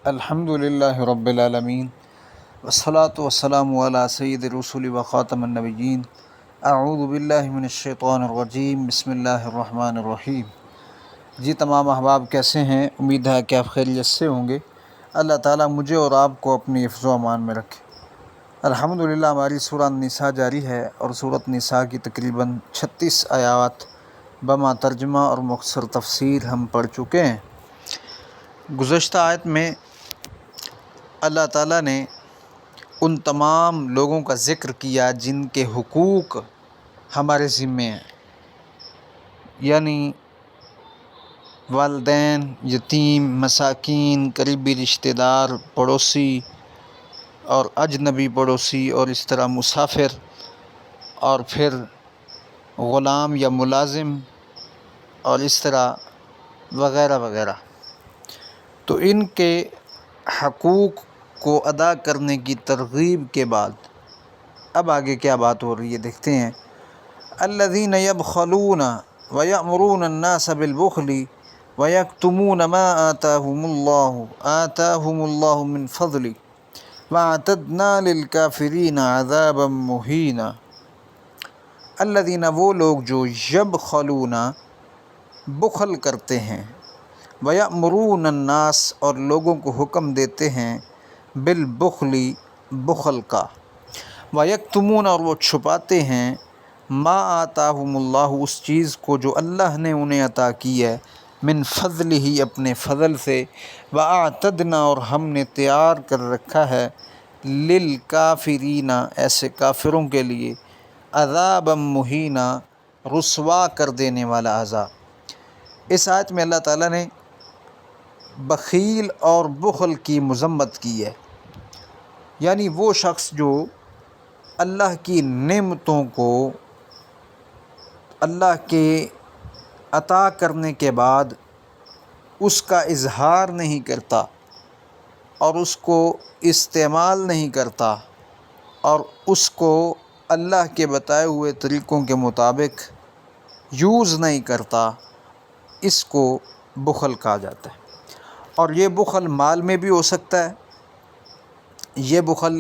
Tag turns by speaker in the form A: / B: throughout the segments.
A: الحمد للہ رب العالمین والصلاة والسلام علی سید الرسول و خاتم النبیین اعوذ باللہ من الشیطان الرجیم بسم اللہ الرحمن الرحیم۔ جی تمام احباب کیسے ہیں؟ امید ہے کہ آپ خیریت سے ہوں گے۔ اللہ تعالیٰ مجھے اور آپ کو اپنی حفظ و امان میں رکھے۔ الحمدللہ ہماری سورہ نساء جاری ہے اور سورۃ نساء کی تقریباً 36 آیات بما ترجمہ اور مختصر تفسیر ہم پڑھ چکے ہیں۔ گزشتہ آیت میں اللہ تعالیٰ نے ان تمام لوگوں کا ذکر کیا جن کے حقوق ہمارے ذمے ہیں، یعنی والدین، یتیم، مساکین، قریبی رشتہ دار، پڑوسی اور اجنبی پڑوسی، اور اس طرح مسافر، اور پھر غلام یا ملازم، اور اس طرح وغیرہ وغیرہ۔ تو ان کے حقوق کو ادا کرنے کی ترغیب کے بعد اب آگے کیا بات ہو رہی ہے دیکھتے ہیں۔ الذین یبخلون ویأمرون الناس بالبخل ویکتمون ما آتاہم اللہ من فضل واعتدنا للکافرین عذابا مہینا۔ الذین وہ لوگ جو یبخلون بخل کرتے ہیں، وَيَأْمُرُونَ النَّاسَ اور لوگوں کو حکم دیتے ہیں، بالبخل بخل کا، وَيَكْتُمُونَ اور وہ چھپاتے ہیں، ما آتاہم اللہ اس چیز کو جو اللہ نے انہیں عطا کی ہے، من فضلہ اپنے فضل سے، وَأَعْتَدْنَا اور ہم نے تیار کر رکھا ہے، للکافرین ایسے کافروں کے لیے، عذابا مہینا رسوا کر دینے والا عذاب۔ اس آیت میں اللہ تعالیٰ نے بخیل اور بخل کی مذمت کی ہے، یعنی وہ شخص جو اللہ کی نعمتوں کو اللہ کے عطا کرنے کے بعد اس کا اظہار نہیں کرتا اور اس کو استعمال نہیں کرتا اور اس کو اللہ کے بتائے ہوئے طریقوں کے مطابق یوز نہیں کرتا، اس کو بخل کہا جاتا ہے۔ اور یہ بخل مال میں بھی ہو سکتا ہے، یہ بخل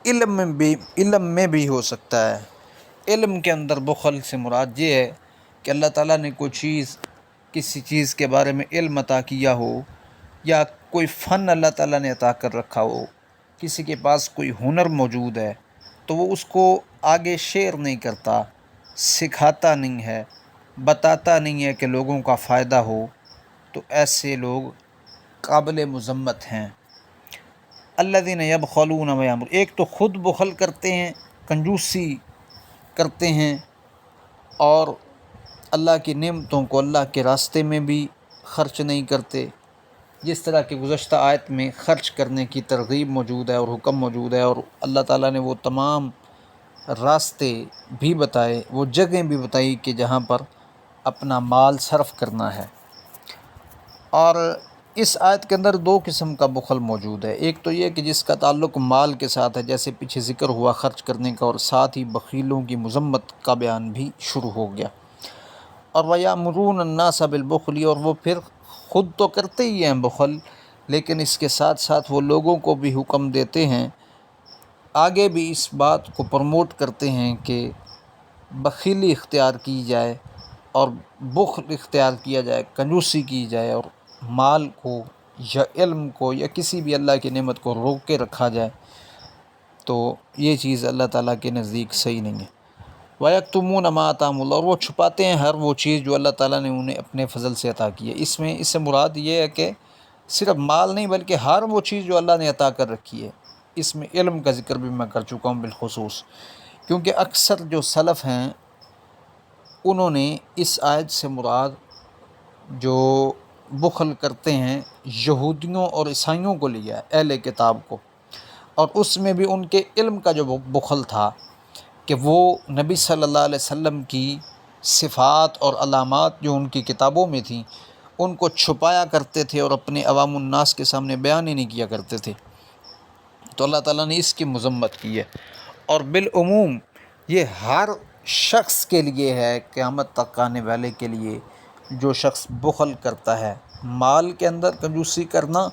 A: علم میں بھی ہو سکتا ہے۔ علم کے اندر بخل سے مراد یہ ہے کہ اللہ تعالیٰ نے کوئی چیز، کسی چیز کے بارے میں علم عطا کیا ہو، یا کوئی فن اللہ تعالیٰ نے عطا کر رکھا ہو، کسی کے پاس کوئی ہنر موجود ہے تو وہ اس کو آگے شیئر نہیں کرتا، سکھاتا نہیں ہے، بتاتا نہیں ہے کہ لوگوں کا فائدہ ہو، تو ایسے لوگ قابل مذمت ہیں۔ الذین یبخلون ویأمرون، ایک تو خود بخل کرتے ہیں، کنجوسی کرتے ہیں، اور اللہ کی نعمتوں کو اللہ کے راستے میں بھی خرچ نہیں کرتے، جس طرح کہ گزشتہ آیت میں خرچ کرنے کی ترغیب موجود ہے اور حکم موجود ہے، اور اللہ تعالیٰ نے وہ تمام راستے بھی بتائے، وہ جگہیں بھی بتائی کہ جہاں پر اپنا مال صرف کرنا ہے۔ اور اس آیت کے اندر دو قسم کا بخل موجود ہے، ایک تو یہ کہ جس کا تعلق مال کے ساتھ ہے، جیسے پیچھے ذکر ہوا خرچ کرنے کا، اور ساتھ ہی بخیلوں کی مذمت کا بیان بھی شروع ہو گیا۔ اور وَيَأْمُرُونَ النَّاسَ بِالْبُخْلِ، اور وہ پھر خود تو کرتے ہی ہیں بخل، لیکن اس کے ساتھ ساتھ وہ لوگوں کو بھی حکم دیتے ہیں، آگے بھی اس بات کو پروموٹ کرتے ہیں کہ بخیلی اختیار کی جائے اور بخل اختیار کیا جائے، کنجوسی کی جائے، اور مال کو یا علم کو یا کسی بھی اللہ کی نعمت کو روک کے رکھا جائے، تو یہ چیز اللہ تعالیٰ کے نزدیک صحیح نہیں ہے۔ وَيَكْتُمُونَ مَا آتَاهُمُ اللَّهُ، اور وہ چھپاتے ہیں ہر وہ چیز جو اللہ تعالیٰ نے انہیں اپنے فضل سے عطا کی ہے۔ اس سے مراد یہ ہے کہ صرف مال نہیں بلکہ ہر وہ چیز جو اللہ نے عطا کر رکھی ہے۔ اس میں علم کا ذکر بھی میں کر چکا ہوں بالخصوص، کیونکہ اکثر جو سلف ہیں انہوں نے اس آیت سے مراد جو بخل کرتے ہیں یہودیوں اور عیسائیوں کو لیا ہے، اہل کتاب کو، اور اس میں بھی ان کے علم کا جو بخل تھا کہ وہ نبی صلی اللہ علیہ وسلم کی صفات اور علامات جو ان کی کتابوں میں تھیں ان کو چھپایا کرتے تھے اور اپنے عوام الناس کے سامنے بیان ہی نہیں کیا کرتے تھے، تو اللہ تعالیٰ نے اس کی مذمت کی ہے۔ اور بالعموم یہ ہر شخص کے لیے ہے، قیامت تک آنے والے کے لیے، جو شخص بخل کرتا ہے، مال کے اندر کنجوسی کرنا،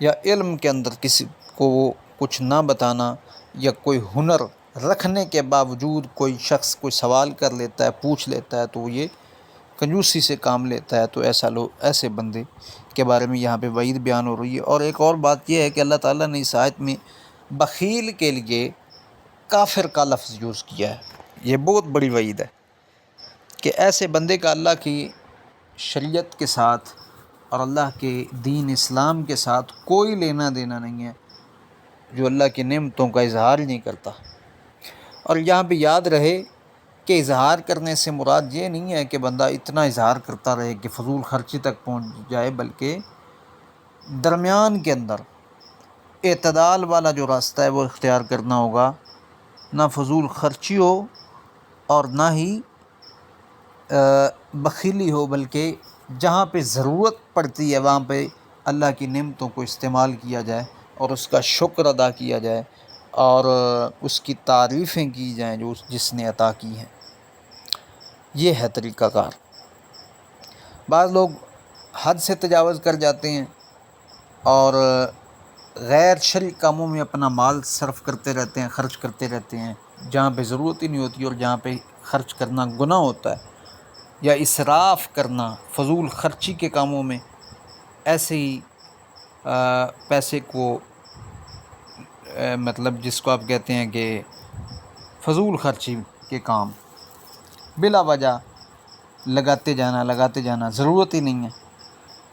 A: یا علم کے اندر کسی کو کچھ نہ بتانا، یا کوئی ہنر رکھنے کے باوجود کوئی شخص کوئی سوال کر لیتا ہے، پوچھ لیتا ہے، تو وہ یہ کنجوسی سے کام لیتا ہے، تو ایسے بندے کے بارے میں یہاں پہ وعید بیان ہو رہی ہے۔ اور ایک اور بات یہ ہے کہ اللہ تعالیٰ نے اس آیت میں بخیل کے لیے کافر کا لفظ یوز کیا ہے۔ یہ بہت بڑی وعید ہے کہ ایسے بندے کا اللہ کی شریعت کے ساتھ اور اللہ کے دین اسلام کے ساتھ کوئی لینا دینا نہیں ہے، جو اللہ کی نعمتوں کا اظہار ہی نہیں کرتا۔ اور یہاں پہ یاد رہے کہ اظہار کرنے سے مراد یہ نہیں ہے کہ بندہ اتنا اظہار کرتا رہے کہ فضول خرچی تک پہنچ جائے، بلکہ درمیان کے اندر اعتدال والا جو راستہ ہے وہ اختیار کرنا ہوگا، نہ فضول خرچی ہو اور نہ ہی بخیلی ہو، بلکہ جہاں پہ ضرورت پڑتی ہے وہاں پہ اللہ کی نعمتوں کو استعمال کیا جائے اور اس کا شکر ادا کیا جائے اور اس کی تعریفیں کی جائیں جو جس نے عطا کی ہیں۔ یہ ہے طریقہ کار۔ بعض لوگ حد سے تجاوز کر جاتے ہیں اور غیر شرعی کاموں میں اپنا مال صرف کرتے رہتے ہیں، خرچ کرتے رہتے ہیں، جہاں پہ ضرورت ہی نہیں ہوتی اور جہاں پہ خرچ کرنا گناہ ہوتا ہے، یا اسراف کرنا فضول خرچی کے کاموں میں، ایسے ہی پیسے کو مطلب جس کو آپ کہتے ہیں کہ فضول خرچی کے کام بلا وجہ لگاتے جانا، ضرورت ہی نہیں ہے،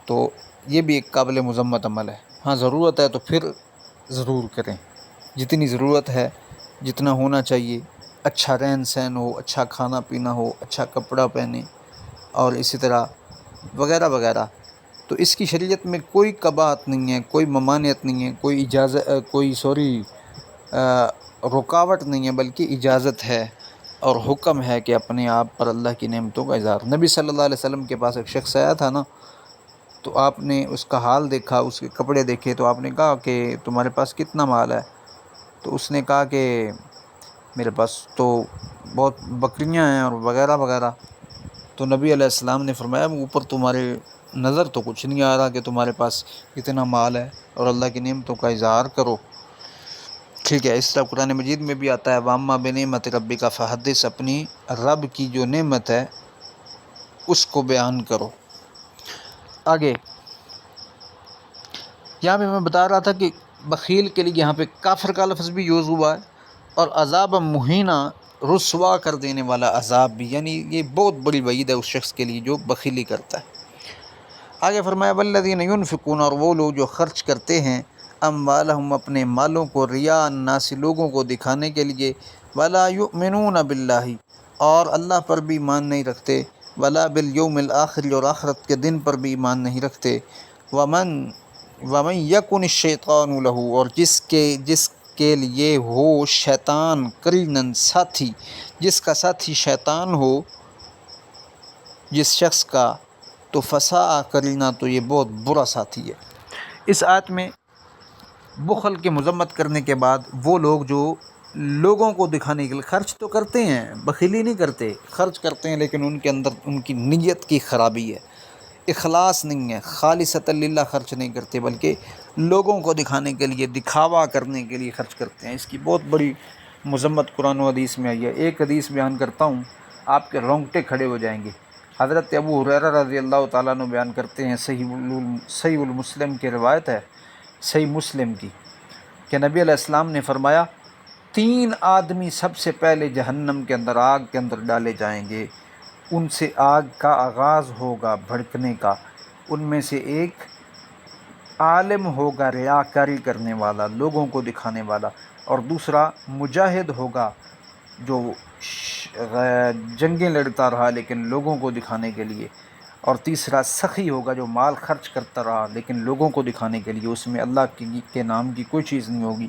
A: تو یہ بھی ایک قابل مذمت عمل ہے۔ ہاں ضرورت ہے تو پھر ضرور کریں، جتنی ضرورت ہے، جتنا ہونا چاہیے، اچھا رہن سہن ہو، اچھا کھانا پینا ہو، اچھا کپڑا پہنے، اور اسی طرح وغیرہ وغیرہ، تو اس کی شریعت میں کوئی قباحت نہیں ہے، کوئی ممانعت نہیں ہے، کوئی رکاوٹ نہیں ہے، بلکہ اجازت ہے اور حکم ہے کہ اپنے آپ پر اللہ کی نعمتوں کا اظہار۔ نبی صلی اللہ علیہ وسلم کے پاس ایک شخص آیا تھا نا، تو آپ نے اس کا حال دیکھا، اس کے کپڑے دیکھے، تو آپ نے کہا کہ تمہارے پاس کتنا مال ہے؟ تو اس نے کہا کہ میرے پاس تو بہت بکریاں ہیں اور وغیرہ وغیرہ۔ تو نبی علیہ السلام نے فرمایا اوپر تمہارے نظر تو کچھ نہیں آ رہا کہ تمہارے پاس اتنا مال ہے، اور اللہ کی نعمتوں کا اظہار کرو۔ ٹھیک ہے، اس طرح قرآن مجید میں بھی آتا ہے وَأَمَّا بِنِعْمَتِ رَبِّكَ فَحَدِّثْ، اپنی رب کی جو نعمت ہے اس کو بیان کرو۔ آگے یہاں پہ میں بتا رہا تھا کہ بخیل کے لیے یہاں پہ کافر کا لفظ بھی یوز ہوا ہے، اور عذاب مہینہ، رسوا کر دینے والا عذاب بھی، یعنی یہ بہت بڑی وعید ہے اس شخص کے لیے جو بخیلی کرتا ہے۔ آگے فرمایا والذین ینفقون، اور وہ لوگ جو خرچ کرتے ہیں، اموالہم، اپنے مالوں کو، ریا الناس، لوگوں کو دکھانے کے لیے، ولا یؤمنون باللہ، اور اللہ پر بھی ایمان نہیں رکھتے، ولا بالیوم الآخر، اور آخرت کے دن پر بھی ایمان نہیں رکھتے، ومن یکن الشیطان لہ، اور جس کے لیے ہو شیطان قریناً، ساتھی، جس کا ساتھی شیطان ہو، جس شخص کا، تو فساء قرینا، تو یہ بہت برا ساتھی ہے۔ اس آیت میں بخل کے مذمت کرنے کے بعد وہ لوگ جو لوگوں کو دکھانے کے لیے خرچ تو کرتے ہیں، بخیلی نہیں کرتے، خرچ کرتے ہیں، لیکن ان کے اندر ان کی نیت کی خرابی ہے، اخلاص نہیں ہے، خالصۃ للہ خرچ نہیں کرتے، بلکہ لوگوں کو دکھانے کے لیے، دکھاوا کرنے کے لیے خرچ کرتے ہیں۔ اس کی بہت بڑی مذمت قرآن و حدیث میں آئی ہے۔ ایک حدیث بیان کرتا ہوں، آپ کے رونگٹے کھڑے ہو جائیں گے۔ حضرت ابو ہریرہ رضی اللہ تعالیٰ عنہ بیان کرتے ہیں، صحیح المسلم کی روایت ہے، صحیح مسلم کی، کہ نبی علیہ السلام نے فرمایا 3 آدمی سب سے پہلے جہنم کے اندر، آگ کے اندر ڈالے جائیں گے، ان سے آگ کا آغاز ہوگا بھڑکنے کا۔ ان میں سے ایک عالم ہوگا ریاکاری کرنے والا، لوگوں کو دکھانے والا، اور دوسرا مجاہد ہوگا جو جنگیں لڑتا رہا لیکن لوگوں کو دکھانے کے لیے، اور تیسرا سخی ہوگا جو مال خرچ کرتا رہا لیکن لوگوں کو دکھانے کے لیے، اس میں اللہ کے نام کی کوئی چیز نہیں ہوگی،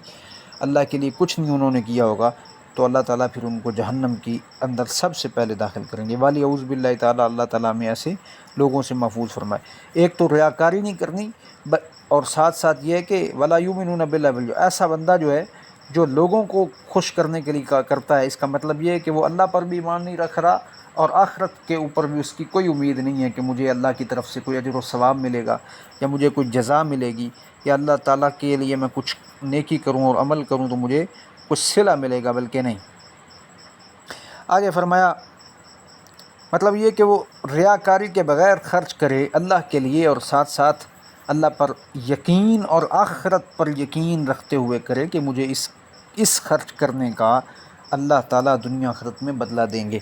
A: اللہ کے لیے کچھ نہیں انہوں نے کیا ہوگا، تو اللہ تعالیٰ پھر ان کو جہنم کی اندر سب سے پہلے داخل کریں گے۔ والی اعوذ باللہ تعالیٰ، اللہ تعالیٰ میں ایسے لوگوں سے محفوظ فرمائے۔ ایک تو ریاکاری نہیں کرنی، اور ساتھ ساتھ یہ ہے کہ ولا یؤمنون باللہ، ایسا بندہ جو ہے جو لوگوں کو خوش کرنے کے لیے کرتا ہے، اس کا مطلب یہ ہے کہ وہ اللہ پر بھی ایمان نہیں رکھ رہا اور آخرت کے اوپر بھی اس کی کوئی امید نہیں ہے کہ مجھے اللہ کی طرف سے کوئی اجر و ثواب ملے گا یا مجھے کوئی جزا ملے گی یا اللہ تعالیٰ کے لیے میں کچھ نیکی کروں اور عمل کروں تو مجھے کچھ صلہ ملے گا، بلکہ نہیں۔ آگے فرمایا مطلب یہ کہ وہ ریاکاری کے بغیر خرچ کرے اللہ کے لیے، اور ساتھ ساتھ اللہ پر یقین اور آخرت پر یقین رکھتے ہوئے کرے کہ مجھے اس خرچ کرنے کا اللہ تعالیٰ دنیا آخرت میں بدلہ دیں گے۔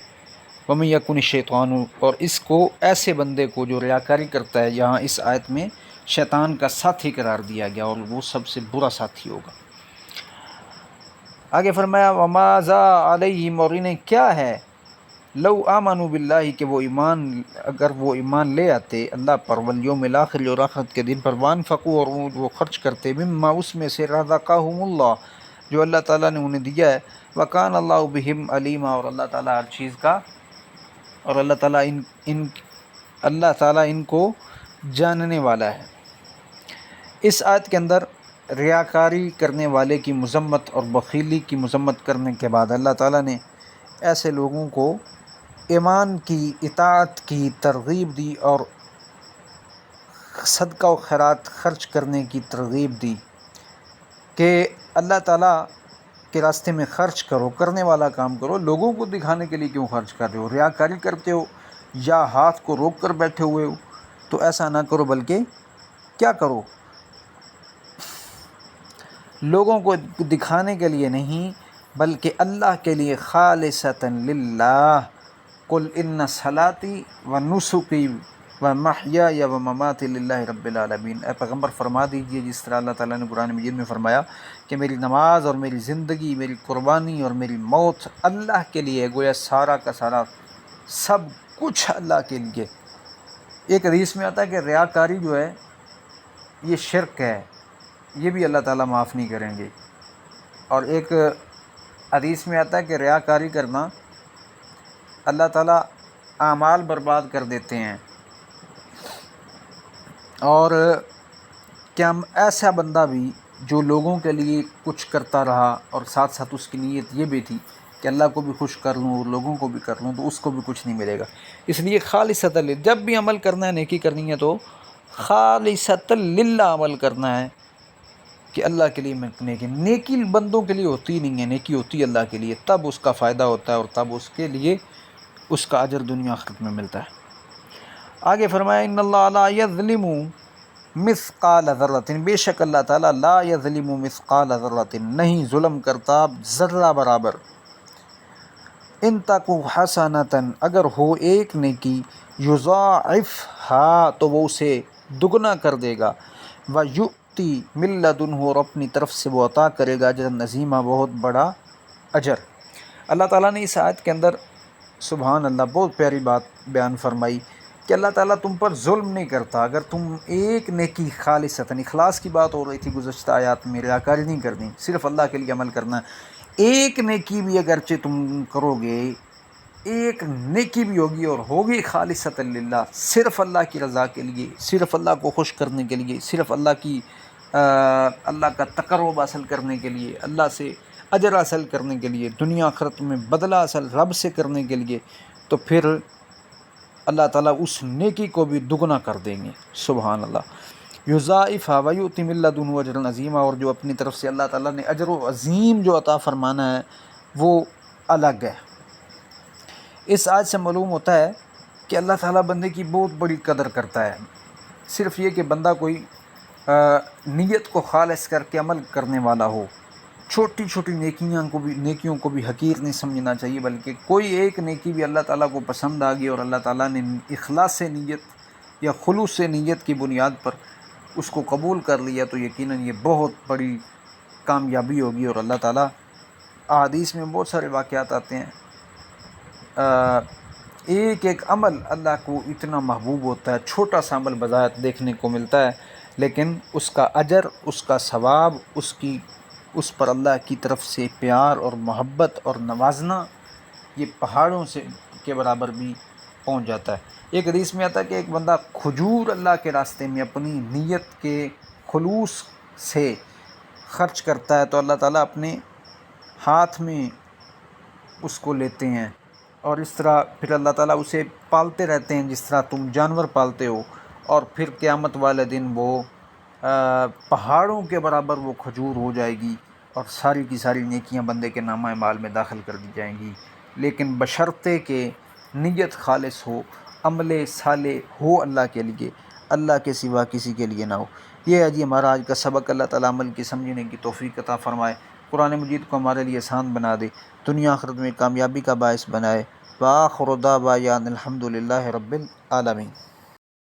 A: وَمَن يَكُنِ الشَّيْطَانُ، اور اس کو ایسے بندے کو جو ریاکاری کرتا ہے، یہاں اس آیت میں شیطان کا ساتھی قرار دیا گیا اور وہ سب سے برا ساتھی ہوگا۔ آگے فرمایا وَمَا ذَا عَلَيْهِمْ، اور انہیں کیا ہے، لو آمنوا باللہ، کہ وہ اگر وہ ایمان لے آتے اللہ پر، والیوم الآخر، اور آخرت کے دن پر، وانفقوا، اور وہ خرچ کرتے، مما، اس میں سے، رزقہم اللہ، جو اللہ تعالیٰ نے انہیں دیا ہے، وکان اللہ بہم علیما، اور اللہ تعالیٰ ہر چیز کا، اور اللہ تعالیٰ ان کو جاننے والا ہے۔ اس آیت کے اندر ریاکاری کرنے والے کی مذمت اور بخیلی کی مذمت کرنے کے بعد اللہ تعالیٰ نے ایسے لوگوں کو ایمان کی، اطاعت کی ترغیب دی اور صدقہ و خیرات خرچ کرنے کی ترغیب دی کہ اللہ تعالیٰ کے راستے میں خرچ کرو، کرنے والا کام کرو، لوگوں کو دکھانے کے لیے کیوں خرچ کر رہے ہو، ریاکاری کرتے ہو یا ہاتھ کو روک کر بیٹھے ہوئے ہو، تو ایسا نہ کرو، بلکہ کیا کرو، لوگوں کو دکھانے کے لیے نہیں بلکہ اللہ کے لیے، خالصۃ للہ، قل ان صلاتی و نسکی و محیای و مماتی للہ رب العالمین، اے پیغمبر فرما دیجئے جس طرح اللہ تعالیٰ نے قرآن مجید میں فرمایا کہ میری نماز اور میری زندگی، میری قربانی اور میری موت اللہ کے لیے، گویا سارا کا سارا سب کچھ اللہ کے لیے۔ ایک حدیث میں آتا ہے کہ ریاکاری جو ہے یہ شرک ہے، یہ بھی اللہ تعالیٰ معاف نہیں کریں گے، اور ایک حدیث میں آتا ہے کہ ریاکاری کرنا اللہ تعالیٰ اعمال برباد کر دیتے ہیں، اور کیا ایسا بندہ بھی جو لوگوں کے لیے کچھ کرتا رہا اور ساتھ ساتھ اس کی نیت یہ بھی تھی کہ اللہ کو بھی خوش کر لوں اور لوگوں کو بھی کر لوں، تو اس کو بھی کچھ نہیں ملے گا۔ اس لیے خالصۃ للہ، جب بھی عمل کرنا ہے، نیکی کرنی ہے تو خالصۃ للہ عمل کرنا ہے کہ اللہ کے لیے نیکی بندوں کے لیے ہوتی نہیں ہے، نیکی ہوتی ہے اللہ کے لیے، تب اس کا فائدہ ہوتا ہے اور تب اس کے لیے اس کا اجر دنیا آخرت میں ملتا ہے۔ آگے فرمایا ان اللہ لا یظلم مثقال ذرۃ، بے شک اللہ تعالیٰ لا یظلم مثقال ذرۃ، نہیں ظلم کرتا ذرہ برابر، ان تکو حسنۃ، اگر ہو ایک نیکی، یضاعفھا، تو وہ اسے دگنا کر دے گا، ویؤتی من لدنہ، اور اپنی طرف سے وہ عطا کرے گا اجرا عظیما، بہت بڑا اجر۔ اللہ تعالیٰ نے اس آیت کے اندر سبحان اللہ بہت پیاری بات بیان فرمائی کہ اللہ تعالیٰ تم پر ظلم نہیں کرتا، اگر تم ایک نیکی، خالصتاً، اخلاص کی بات ہو رہی تھی گزشتہ آیات میں، ریاکاری نہیں کرنی، صرف اللہ کے لیے عمل کرنا ہے، ایک نیکی بھی اگرچہ تم کرو گے، ایک نیکی بھی ہوگی اور ہوگی خالصتاً للہ، صرف اللہ کی رضا کے لیے، صرف اللہ کو خوش کرنے کے لیے، صرف اللہ کا تقرب حاصل کرنے کے لیے، اللہ سے اجر حاصل کرنے کے لیے، دنیا آخرت میں بدلہ حاصل رب سے کرنے کے لیے، تو پھر اللہ تعالیٰ اس نیکی کو بھی دگنا کر دیں گے۔ سبحان اللہ۔ یضاعفھا ویؤتی من لدنہ اجرا عظیما، اور جو اپنی طرف سے اللہ تعالیٰ نے اجر و عظیم جو عطا فرمانا ہے وہ الگ ہے۔ اس آیت سے معلوم ہوتا ہے کہ اللہ تعالیٰ بندے کی بہت بڑی قدر کرتا ہے، صرف یہ کہ بندہ کوئی نیت کو خالص کر کے عمل کرنے والا ہو، چھوٹی چھوٹی نیکیوں کو بھی حقیر نہیں سمجھنا چاہیے، بلکہ کوئی ایک نیکی بھی اللہ تعالیٰ کو پسند آ گئی اور اللہ تعالیٰ نے اخلاص سے نیت یا خلوص سے نیت کی بنیاد پر اس کو قبول کر لیا، تو یقیناً یہ بہت بڑی کامیابی ہوگی۔ اور اللہ تعالیٰ، احادیث میں بہت سارے واقعات آتے ہیں، ایک ایک عمل اللہ کو اتنا محبوب ہوتا ہے، چھوٹا سا عمل بظاہر دیکھنے کو ملتا ہے، لیکن اس کا اجر، اس کا ثواب، اس پر اللہ کی طرف سے پیار اور محبت اور نوازنا یہ پہاڑوں کے برابر بھی پہنچ جاتا ہے۔ ایک حدیث میں آتا ہے کہ ایک بندہ کھجور اللہ کے راستے میں اپنی نیت کے خلوص سے خرچ کرتا ہے تو اللہ تعالیٰ اپنے ہاتھ میں اس کو لیتے ہیں اور اس طرح پھر اللہ تعالیٰ اسے پالتے رہتے ہیں جس طرح تم جانور پالتے ہو، اور پھر قیامت والے دن وہ پہاڑوں کے برابر وہ کھجور ہو جائے گی، اور ساری کی ساری نیکیاں بندے کے نامہ اعمال میں داخل کر دی جائیں گی، لیکن بشرطے کہ نیت خالص ہو، عمل صالح ہو اللہ کے لیے، اللہ کے سوا کسی کے لیے نہ ہو۔ یہ ہے جی ہمارا آج کا سبق۔ اللہ تعالیٰ عمل کی سمجھنے کی توفیق عطا فرمائے، قرآن مجید کو ہمارے لیے آسان بنا دے، دنیا آخرت میں کامیابی کا باعث بنائے۔ وآخر دعوانا الحمد للہ رب العالمین۔